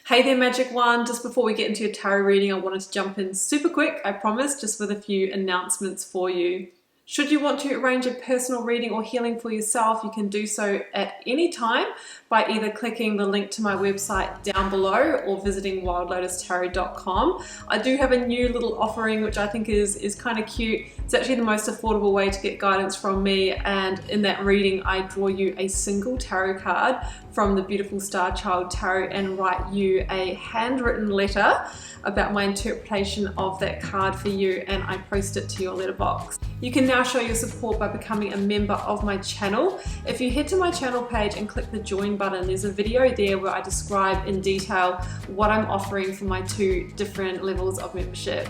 Hey there, Magic One. Just before we get into your tarot reading, I wanted to jump in super quick, I promise, just with a few announcements for you. Should you want to arrange a personal reading or healing for yourself, you can do so at any time by either clicking the link to my website down below or visiting wildlotustarot.com. I do have a new little offering which I think is kind of cute. It's actually the most affordable way to get guidance from me, and in that reading I draw you a single tarot card from the beautiful Star Child Tarot and write you a handwritten letter about my interpretation of that card for you, and I post it to your letterbox. You can now show your support by becoming a member of my channel. If you head to my channel page and click the join button, there's a video there where I describe in detail what I'm offering for my two different levels of membership.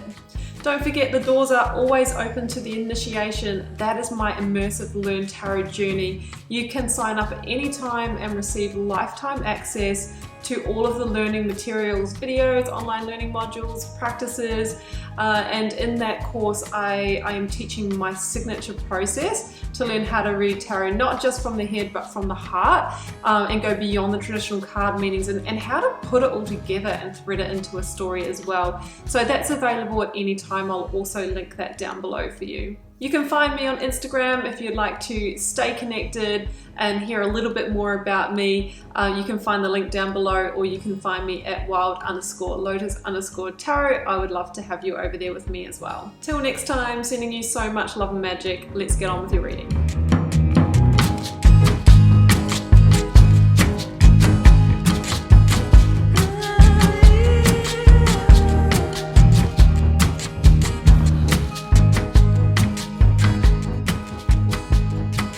Don't forget, the doors are always open to the initiation. That is my immersive Learn Tarot journey. You can sign up at any time and receive lifetime access to all of the learning materials, videos, online learning modules, practices, and in that course I am teaching my signature process to learn how to read tarot, not just from the head but from the heart, and go beyond the traditional card meanings, and how to put it all together and thread it into a story as well. So that's available at any time. I'll also link that down below for you. You can find me on Instagram if you'd like to stay connected and hear a little bit more about me. You can find the link down below, or you can find me at wild_lotus_tarot. I would love to have you over there with me as well. Till next time, sending you so much love and magic. Let's get on with your reading.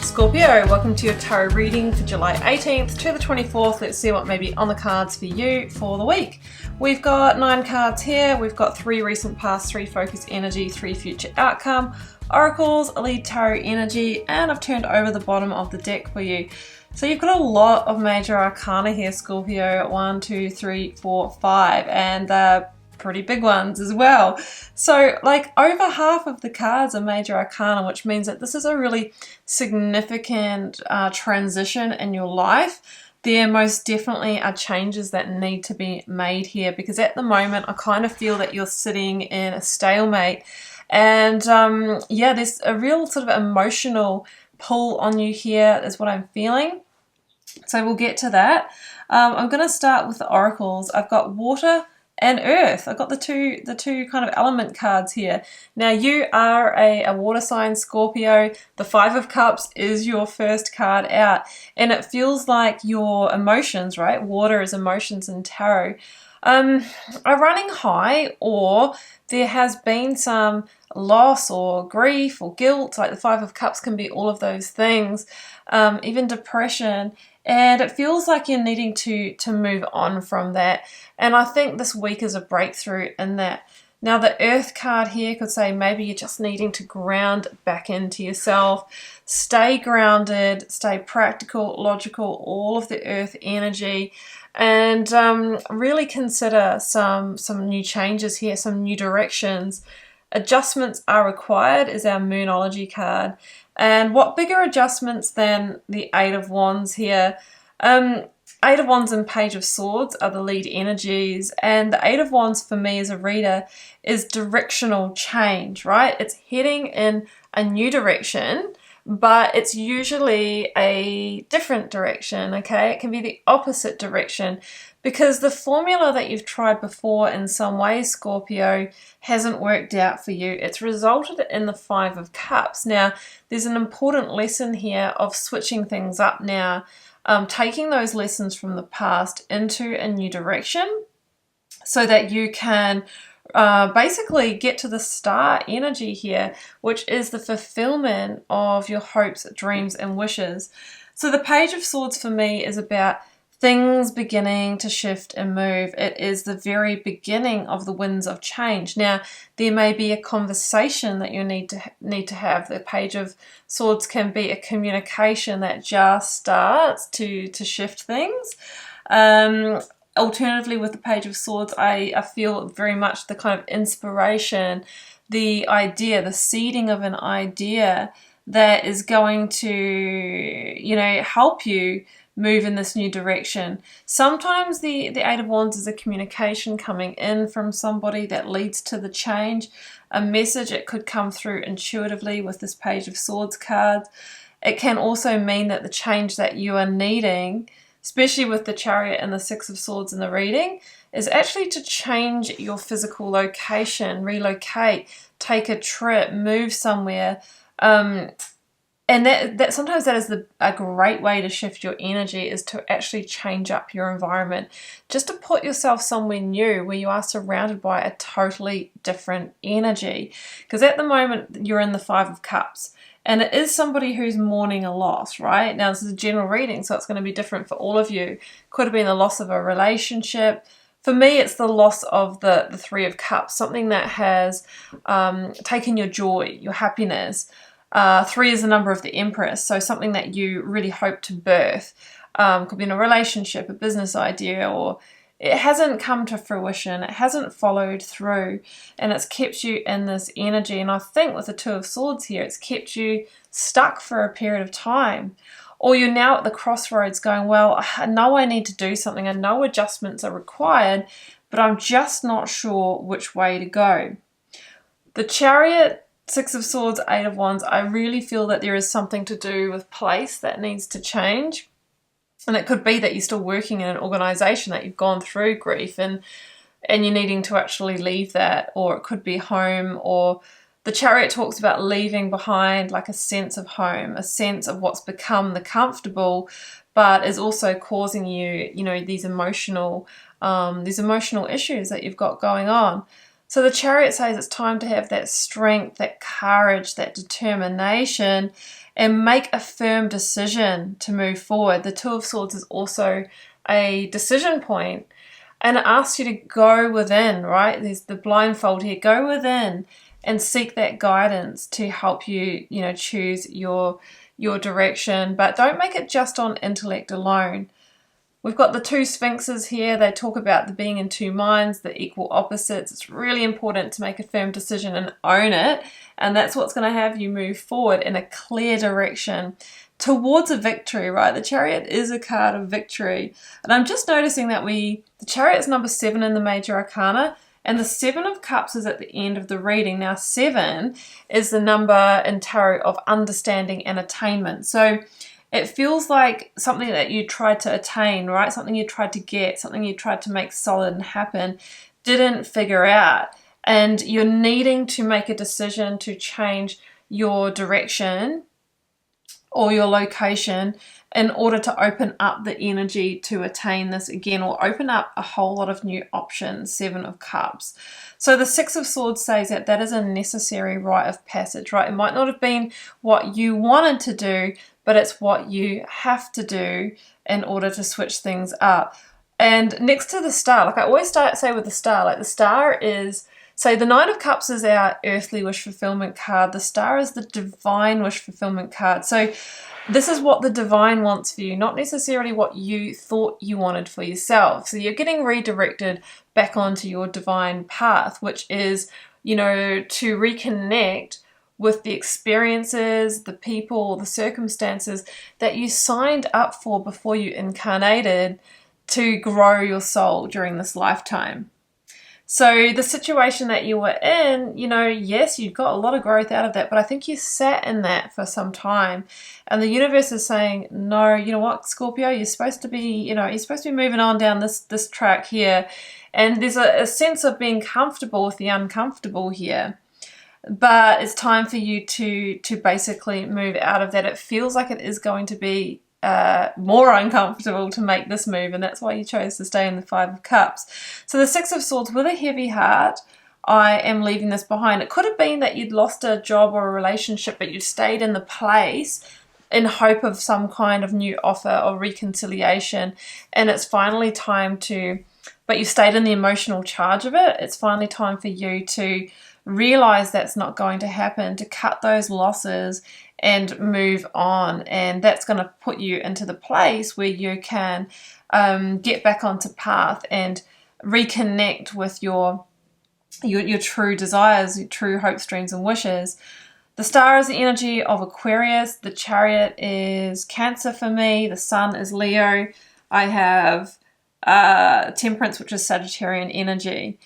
Scorpio, welcome to your tarot reading for July 18th to the 24th. Let's see what may be on the cards for you for the week. We've got 9 cards here. We've got 3 recent past, 3 focus energy, 3 future outcome, oracles, a lead tarot energy, and I've turned over the bottom of the deck for you. So you've got a lot of major arcana here, Scorpio. 1, 2, 3, 4, 5, and pretty big ones as well. So like over half of the cards are major arcana, which means that this is a really significant transition in your life. There most definitely are changes that need to be made here, because at the moment I kind of feel that you're sitting in a stalemate, and yeah, there's a real sort of emotional pull on you here is what I'm feeling. So we'll get to that. I'm going to start with the oracles. I've got water and earth. I've got the two kind of element cards here. Now you are a water sign, Scorpio. The 5 of Cups is your first card out, and it feels like your emotions, right? Water is emotions in tarot, are running high, or there has been some loss or grief or guilt. Like the 5 of Cups can be all of those things, even depression. And it feels like you're needing to move on from that. And I think this week is a breakthrough in that. Now the earth card here could say maybe you're just needing to ground back into yourself. Stay grounded, stay practical, logical, all of the earth energy. And really consider some new changes here, some new directions. Adjustments are required is our Moonology card. And what bigger adjustments than the 8 of Wands here? 8 of Wands and Page of Swords are the lead energies, and the 8 of Wands for me as a reader is directional change, right? It's heading in a new direction, but it's usually a different direction, okay? It can be the opposite direction, because the formula that you've tried before in some way, Scorpio, hasn't worked out for you. It's resulted in the 5 of Cups. Now, there's an important lesson here of switching things up now, taking those lessons from the past into a new direction so that you can basically get to the star energy here, which is the fulfillment of your hopes, dreams, and wishes. So the Page of Swords for me is about things beginning to shift and move. It is the very beginning of the winds of change. Now, there may be a conversation that you need to have. The Page of Swords can be a communication that just starts to shift things. Alternatively, with the Page of Swords, I feel very much the kind of inspiration, the idea, the seeding of an idea that is going to, help you move in this new direction. Sometimes the Eight of Wands is a communication coming in from somebody that leads to the change. A message, it could come through intuitively with this Page of Swords card. It can also mean that the change that you are needing, especially with the Chariot and the Six of Swords in the reading, is actually to change your physical location, relocate, take a trip, move somewhere. And that sometimes that is a great way to shift your energy, is to actually change up your environment, just to put yourself somewhere new where you are surrounded by a totally different energy. Because at the moment you're in the Five of Cups, and it is somebody who's mourning a loss, right? Now this is a general reading, so it's going to be different for all of you. Could have been the loss of a relationship. For me, it's the loss of the Three of Cups, something that has taken your joy, your happiness. 3 is the number of the Empress, so something that you really hope to birth. Could be in a relationship, a business idea, or it hasn't come to fruition, it hasn't followed through, and it's kept you in this energy. And I think with the Two of Swords here, it's kept you stuck for a period of time. Or you're now at the crossroads going, well, I know I need to do something, I know adjustments are required, but I'm just not sure which way to go. The Chariot, Six of Swords, Eight of Wands, I really feel that there is something to do with place that needs to change. And it could be that you're still working in an organization, that you've gone through grief and you're needing to actually leave that. Or it could be home, or the Chariot talks about leaving behind like a sense of home, a sense of what's become the comfortable, but is also causing you, these emotional issues that you've got going on. So the Chariot says it's time to have that strength, that courage, that determination, and make a firm decision to move forward. The Two of Swords is also a decision point, and it asks you to go within, right? There's the blindfold here. Go within and seek that guidance to help you, choose your direction. But don't make it just on intellect alone. We've got the two Sphinxes here. They talk about the being in two minds, the equal opposites. It's really important to make a firm decision and own it. And that's what's going to have you move forward in a clear direction towards a victory, right? The Chariot is a card of victory. And I'm just noticing that the Chariot is number 7 in the Major Arcana, and the Seven of Cups is at the end of the reading. Now, 7 is the number in tarot of understanding and attainment. So it feels like something that you tried to attain, right? Something you tried to get, something you tried to make solid and happen, didn't figure out. And you're needing to make a decision to change your direction or your location in order to open up the energy to attain this again, or open up a whole lot of new options. 7 of Cups. So the Six of Swords says that is a necessary rite of passage, right? It might not have been what you wanted to do, but it's what you have to do in order to switch things up. And next to the Star, like I always say with the Star, like the Star is, so the Nine of Cups is our earthly wish fulfillment card. The Star is the divine wish fulfillment card. So this is what the divine wants for you, not necessarily what you thought you wanted for yourself. So you're getting redirected back onto your divine path, which is, to reconnect with the experiences, the people, the circumstances that you signed up for before you incarnated to grow your soul during this lifetime. So the situation that you were in, yes, you got a lot of growth out of that, but I think you sat in that for some time. And the universe is saying, no, you know what, Scorpio, you're supposed to be, moving on down this track here. And there's a sense of being comfortable with the uncomfortable here. But it's time for you to basically move out of that. It feels like it is going to be more uncomfortable to make this move, and that's why you chose to stay in the Five of Cups. So the Six of Swords, with a heavy heart, I am leaving this behind. It could have been that you'd lost a job or a relationship, but you stayed in the place in hope of some kind of new offer or reconciliation, and it's finally time but you stayed in the emotional charge of it. It's finally time for you to realize that's not going to happen, to cut those losses and move on. And that's going to put you into the place where you can get back onto path and reconnect with your true desires, your true hopes, dreams and wishes. The Star is the energy of Aquarius. The Chariot is Cancer for me. The Sun is Leo. I have Temperance, which is Sagittarian energy.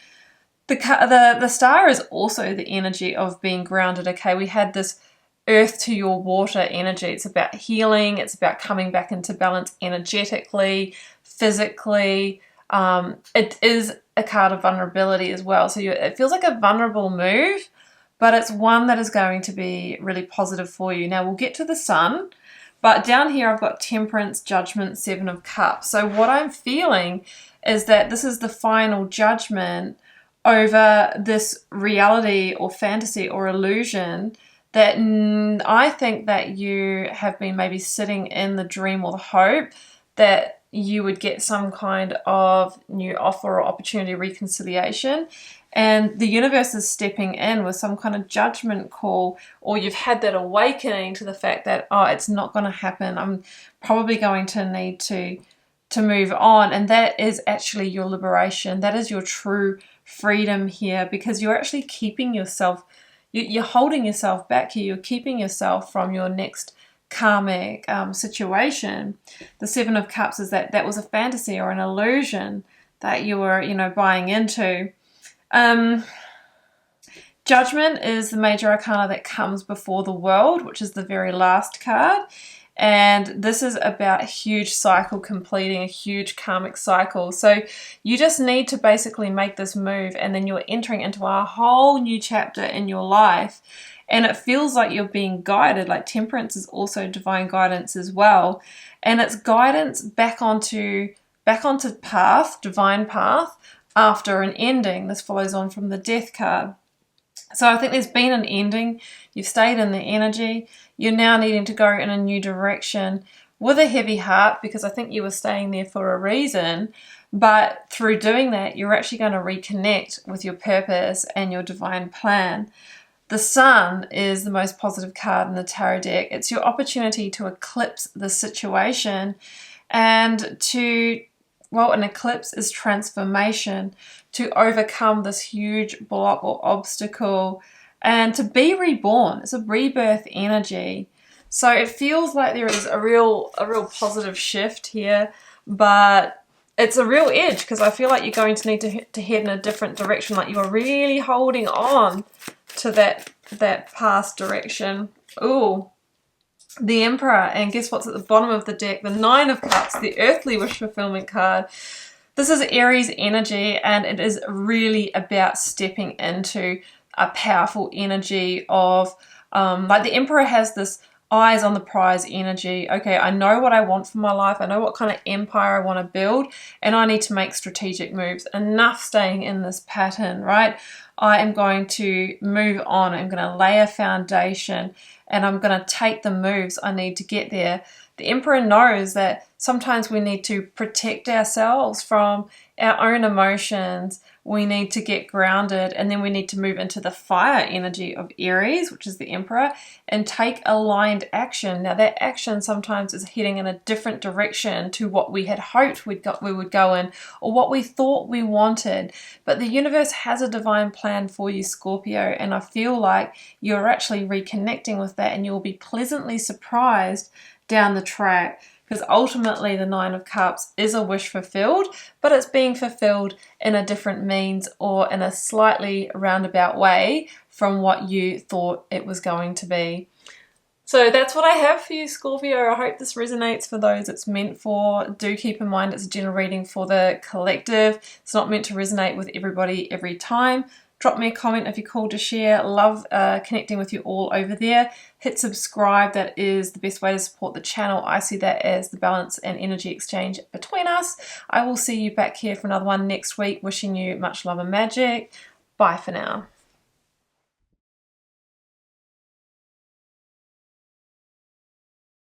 The Star is also the energy of being grounded. Okay, we had this earth to your water energy. It's about healing. It's about coming back into balance energetically, physically. It is a card of vulnerability as well. So it feels like a vulnerable move, but it's one that is going to be really positive for you. Now we'll get to the Sun, but down here I've got Temperance, Judgment, Seven of Cups. So what I'm feeling is that this is the final judgment over this reality or fantasy or illusion that I think that you have been maybe sitting in the dream or the hope that you would get some kind of new offer or opportunity, reconciliation, and the universe is stepping in with some kind of judgment call, or you've had that awakening to the fact that, oh, it's not going to happen. I'm probably going to need to move on. And that is actually your liberation. That is your true freedom here, because you're actually keeping yourself, you're holding yourself back here. You're keeping yourself from your next karmic situation. The Seven of Cups is that was a fantasy or an illusion that you were, buying into. Judgment is the major arcana that comes before the World, which is the very last card. And this is about a huge cycle completing, a huge karmic cycle. So you just need to basically make this move, and then you're entering into a whole new chapter in your life. And it feels like you're being guided. Like Temperance is also divine guidance as well. And it's guidance back onto path, divine path, after an ending. This follows on from the Death card. So I think there's been an ending. You've stayed in the energy. You're now needing to go in a new direction with a heavy heart, because I think you were staying there for a reason. But through doing that, you're actually going to reconnect with your purpose and your divine plan. The Sun is the most positive card in the tarot deck. It's your opportunity to eclipse the situation, and an eclipse is transformation, to overcome this huge block or obstacle and to be reborn. It's a rebirth energy. So it feels like there is a real positive shift here, but it's a real edge, because I feel like you're going to need to head in a different direction. Like you're really holding on to that past direction. Ooh, the Emperor. And guess what's at the bottom of the deck? The Nine of Cups, the earthly wish fulfillment card. This is Aries energy, and it is really about stepping into a powerful energy of, like the Emperor has this eyes on the prize energy. Okay, I know what I want for my life. I know what kind of empire I want to build, and I need to make strategic moves. Enough staying in this pattern, right? I am going to move on. I'm going to lay a foundation, and I'm going to take the moves I need to get there. The Emperor knows that sometimes we need to protect ourselves from our own emotions. We need to get grounded, and then we need to move into the fire energy of Aries, which is the Emperor, and take aligned action. Now that action sometimes is heading in a different direction to what we had hoped we would go in, or what we thought we wanted. But the universe has a divine plan for you, Scorpio, and I feel like you're actually reconnecting with that, and you'll be pleasantly surprised down the track, because ultimately the Nine of Cups is a wish fulfilled, but it's being fulfilled in a different means, or in a slightly roundabout way from what you thought it was going to be. So that's what I have for you, Scorpio. I hope this resonates for those it's meant for. Do keep in mind it's a general reading for the collective. It's not meant to resonate with everybody every time. Drop me a comment if you're called to share. Love connecting with you all over there. Hit subscribe. That is the best way to support the channel. I see that as the balance and energy exchange between us. I will see you back here for another one next week. Wishing you much love and magic. Bye for now.